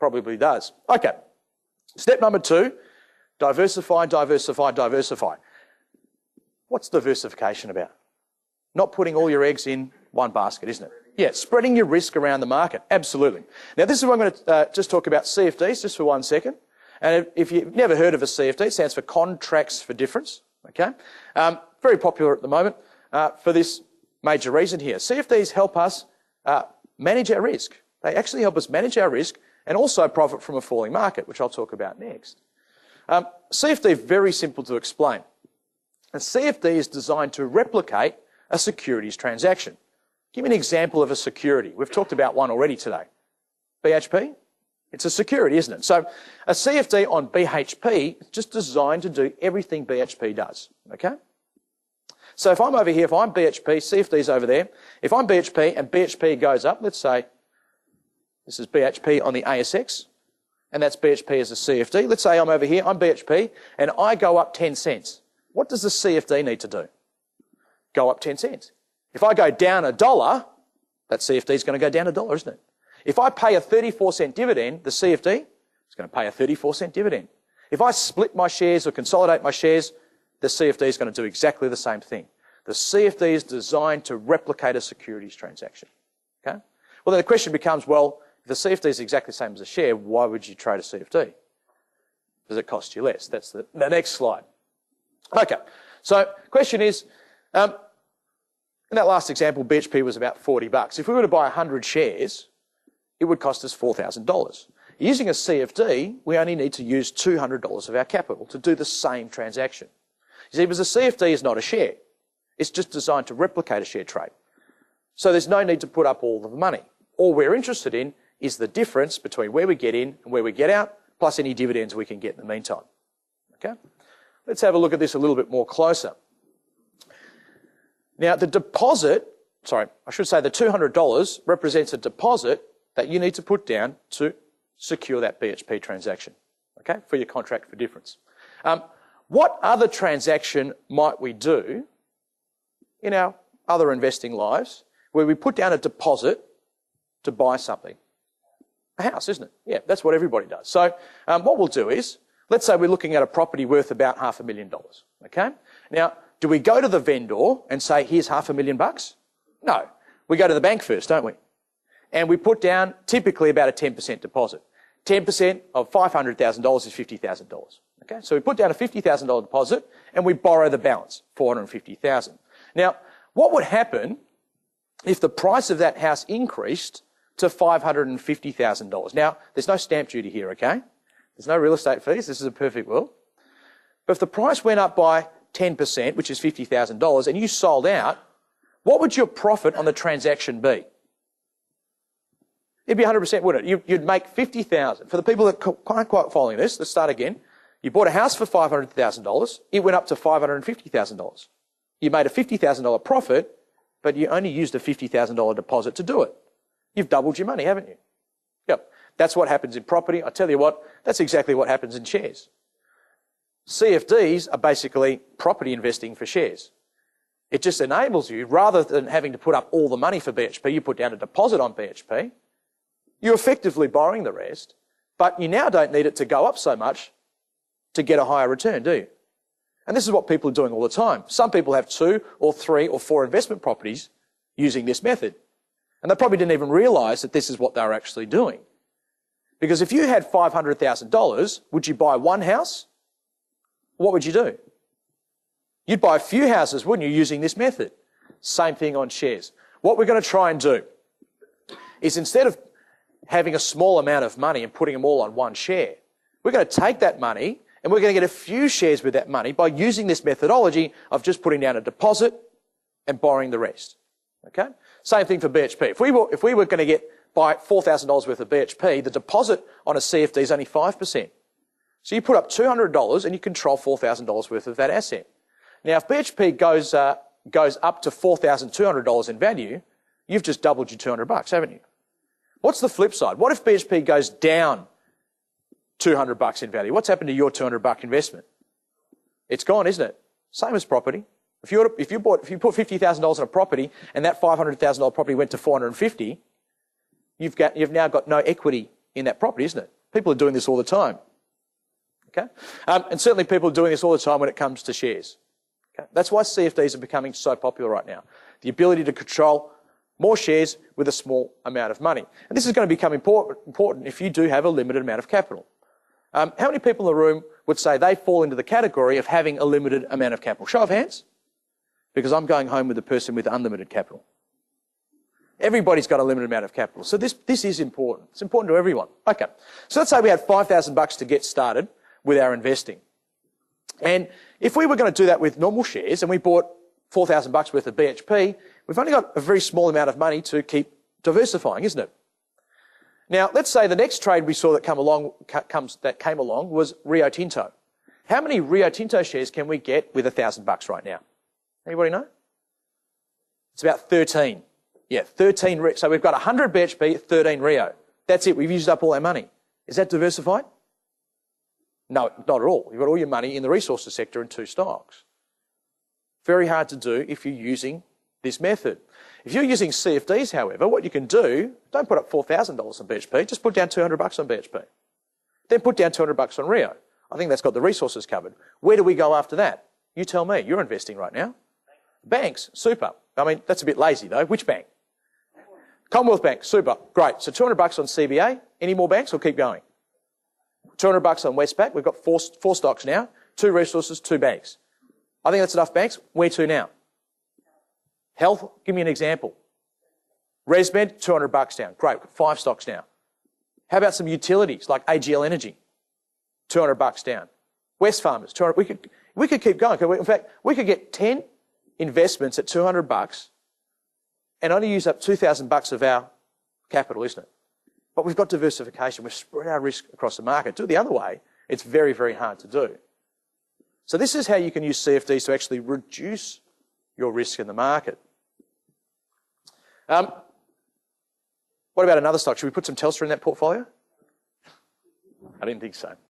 Probably does. Okay. Step number 2, diversify, diversify, diversify. What's diversification about? Not putting all your eggs in one basket, isn't it? Yeah, spreading your risk around the market. Absolutely. Now, this is where I'm going to just talk about CFDs just for 1 second. And if you've never heard of a CFD, it stands for Contracts for Difference. Okay? Very popular at the moment for this major reason here. CFDs help us manage our risk. They actually help us manage our risk and also profit from a falling market, which I'll talk about next. CFD is very simple to explain. A CFD is designed to replicate a securities transaction. Give me an example of a security. We've talked about one already today. BHP? It's a security, isn't it? So a CFD on BHP is just designed to do everything BHP does, okay? So if I'm over here, if I'm BHP, CFD's over there. If I'm BHP and BHP goes up, let's say this is BHP on the ASX, and that's BHP as a CFD. Let's say I'm over here, I'm BHP, and I go up 10 cents. What does the CFD need to do? Go up 10 cents. If I go down $1, that CFD is going to go down $1, isn't it? If I pay a 34-cent dividend, the CFD is going to pay a 34-cent dividend. If I split my shares or consolidate my shares, the CFD is going to do exactly the same thing. The CFD is designed to replicate a securities transaction. Okay? Well, then the question becomes, well, if the CFD is exactly the same as a share, why would you trade a CFD? Does it cost you less? That's the next slide. Okay, so question is, in that last example, BHP was about $40. If we were to buy 100 shares, it would cost us $4,000. Using a CFD, we only need to use $200 of our capital to do the same transaction. You see, because a CFD is not a share. It's just designed to replicate a share trade. So there's no need to put up all of the money. All we're interested in is the difference between where we get in and where we get out, plus any dividends we can get in the meantime. Okay? Let's have a look at this a little bit more closer. Now, the deposit, the $200 represents a deposit that you need to put down to secure that BHP transaction, okay, for your contract for difference. What other transaction might we do in our other investing lives where we put down a deposit to buy something? A house, isn't it? Yeah, that's what everybody does. So what we'll do is, let's say we're looking at a property worth about $500,000, okay? Now, do we go to the vendor and say, here's $500,000? No. We go to the bank first, don't we? And we put down typically about a 10% deposit. 10% of $500,000 is $50,000. Okay, so we put down a $50,000 deposit and we borrow the balance, $450,000. Now, what would happen if the price of that house increased to $550,000? Now, there's no stamp duty here, okay? There's no real estate fees. This is a perfect world. But if the price went up by 10%, which is $50,000, and you sold out, what would your profit on the transaction be? It'd be 100%, wouldn't it? You'd make $50,000. For the people that aren't quite following this, let's start again. You bought a house for $500,000. It went up to $550,000. You made a $50,000 profit, but you only used a $50,000 deposit to do it. You've doubled your money, haven't you? Yep. That's what happens in property. I tell you what, that's exactly what happens in shares. CFDs are basically property investing for shares. It just enables you, rather than having to put up all the money for BHP, you put down a deposit on BHP. You're effectively borrowing the rest, but you now don't need it to go up so much to get a higher return, do you? And this is what people are doing all the time. Some people have 2 or 3 or 4 investment properties using this method. And they probably didn't even realise that this is what they were actually doing. Because if you had $500,000, would you buy one house? What would you do? You'd buy a few houses, wouldn't you, using this method? Same thing on shares. What we're going to try and do is, instead of having a small amount of money and putting them all on one share, we're going to take that money and we're going to get a few shares with that money by using this methodology of just putting down a deposit and borrowing the rest. Okay? Same thing for BHP. If we were going to buy $4,000 worth of BHP, the deposit on a CFD is only 5%. So you put up $200 and you control $4,000 worth of that asset. Now, if BHP goes up to $4,200 in value, you've just doubled your $200, haven't you? What's the flip side? What if BHP goes down $200 in value? What's happened to your $200 investment? It's gone, isn't it? Same as property. If you put $50,000 in a property and that $500,000 property went to $450,000, you've now got no equity in that property, isn't it? People are doing this all the time. Okay? And certainly people are doing this all the time when it comes to shares. Okay? That's why CFDs are becoming so popular right now. The ability to control more shares with a small amount of money. And this is going to become important if you do have a limited amount of capital. How many people in the room would say they fall into the category of having a limited amount of capital? Show of hands. Because I'm going home with the person with unlimited capital. Everybody's got a limited amount of capital. So this is important. It's important to everyone. Okay. So let's say we had $5,000 to get started with our investing. And if we were going to do that with normal shares and we bought $4,000 worth of BHP, we've only got a very small amount of money to keep diversifying, isn't it? Now, let's say the next trade we saw that came along was Rio Tinto. How many Rio Tinto shares can we get with $1,000 right now? Anybody know? It's about 13. Yeah, 13. So we've got 100 BHP, 13 Rio. That's it. We've used up all our money. Is that diversified? No, not at all. You've got all your money in the resources sector in 2 stocks. Very hard to do if you're using this method. If you're using CFDs, however, what you can do, don't put up $4,000 on BHP, just put down $200 on BHP. Then put down $200 on Rio. I think that's got the resources covered. Where do we go after that? You tell me. You're investing right now. Banks, super. I mean, that's a bit lazy though. Which bank? Commonwealth Bank, super. Great. So $200 on CBA. Any more banks or keep going? $200 on Westpac. We've got four stocks now. 2 resources, 2 banks. I think that's enough banks. Where to now? Health, give me an example. ResMed, $200 down. Great, 5 stocks now. How about some utilities like AGL Energy? $200 down. Wesfarmers, $200. We could keep going. In fact, we could get 10 investments at $200 and only use up $2,000 of our capital, isn't it? But we've got diversification. We've spread our risk across the market. Do it the other way, it's very, very hard to do. So this is how you can use CFDs to actually reduce your risk in the market. What about another stock? Should we put some Telstra in that portfolio? I didn't think so.